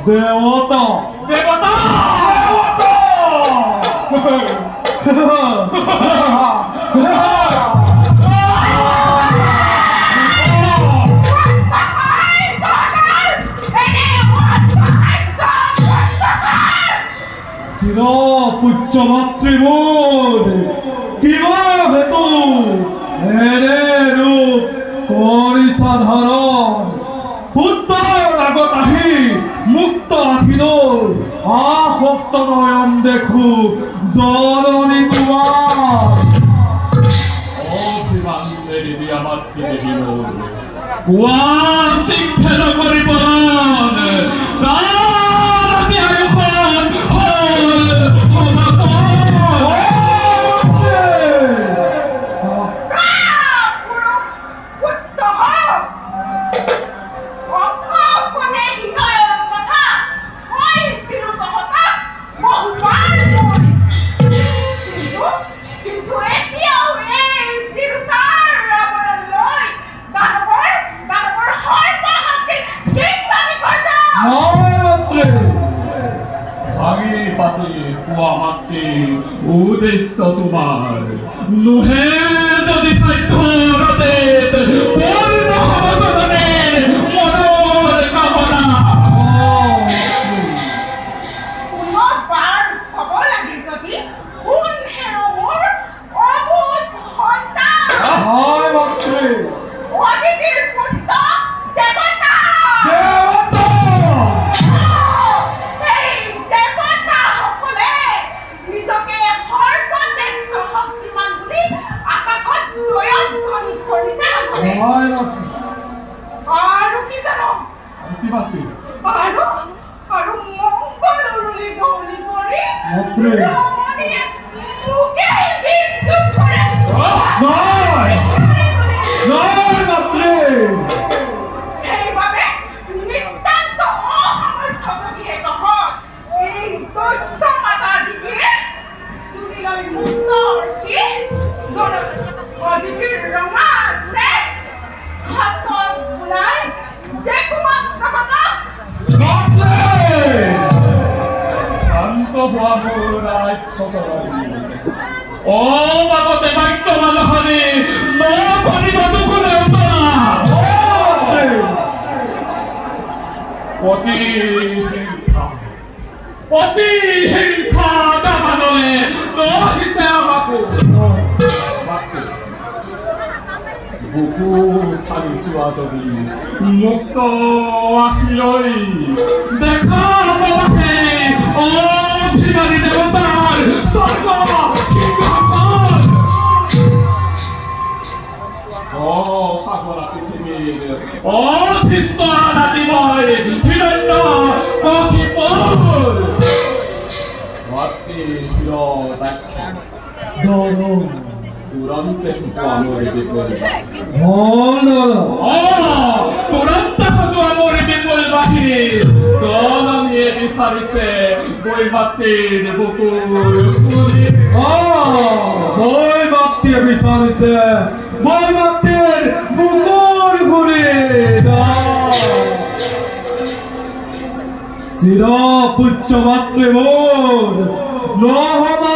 দেবতা দেবতা চিৰ পুচ্ছ মাতৃমূল কিবা হেতু এনে ৰূপ কৰি সাধাৰণ পুত্ৰৰ আগত আহি মুক্ত আখিলৈ আসক্ত নয়ন দেখো জননী তোমাৰ অভিমান মেৰি দিয়া মাতৃ দেখিব কোৱা শিক্ষা নকৰিব ৰাতি আয়ুষণ হ'ল ভাঙি পাতি কোৱা মাতৃ উদ্দেশ্য তোমাৰ নোহে যদি সাধ্যৰতে পূৰ্ণ হ'ব জননী মনৰ কামনা পুনৰবাৰ হ'ব লাগে যদি কোন হেৰো মোৰ অবুধ সন্তান হয় মাতৃ অদিতিৰ পুত্ৰ দেৱতা এই দেৱতাসকলে নিজকে সৰ্বশ্ৰেষ্ঠ শক্তিমান বুলি আকাশত জয়ধ্বনি কৰিছে হয় মাতৃ আৰু কি জানো কি মাতৃ আৰু মংগল উৰুলি দৌলি কৰি মাতৃ ৰমণীয়ে মোকে বিদ্যুৎ কৰে জয় জয় মাতৃ সেইবাবে নিতান্ত অসমৰ্থ যদিহে নহয় এই দৈত্য মাতা দিদিয়ে তুলি লৈ মুক্ত অৰ্থি অদিতিৰ ৰঙা আঁচলে হাতত ওলাই দেখো মাত্ৰকতা শান্ত হোৱা মোৰ ৰাজ্য অ বাবতে বাক্য মানুহনি নকৰিব দুখনে উতৰা অতি হিংসা দামানলে নহিছে আমাকো বুকু ফালি চোৱা যদি মুক্ত আখিলৈ দেখা পাবাহে অভিমানী দেৱতাৰ স্বৰ্গ সিংহাসন সাগৰা পৃথিৱীৰ অধীশ্বৰ নাতিময় হিৰণ্য কশিপুৰ মাতৃ শিৰ দাক্ষ তুৰন্তে খোজোৱা মোৰ বিপুল তুৰন্তে খোজোৱা মোৰ বিপুল বাহিনী জননীয়ে বিচাৰিছে বৈ মাতৃৰ বুকুৰ ফুলি বৈ মাতৃয়ে বিচাৰিছে বৈ মাতৃৰ বুকুৰ ঘূৰি চিৰ পুচ্ছ মাতৃ মোৰ নহবা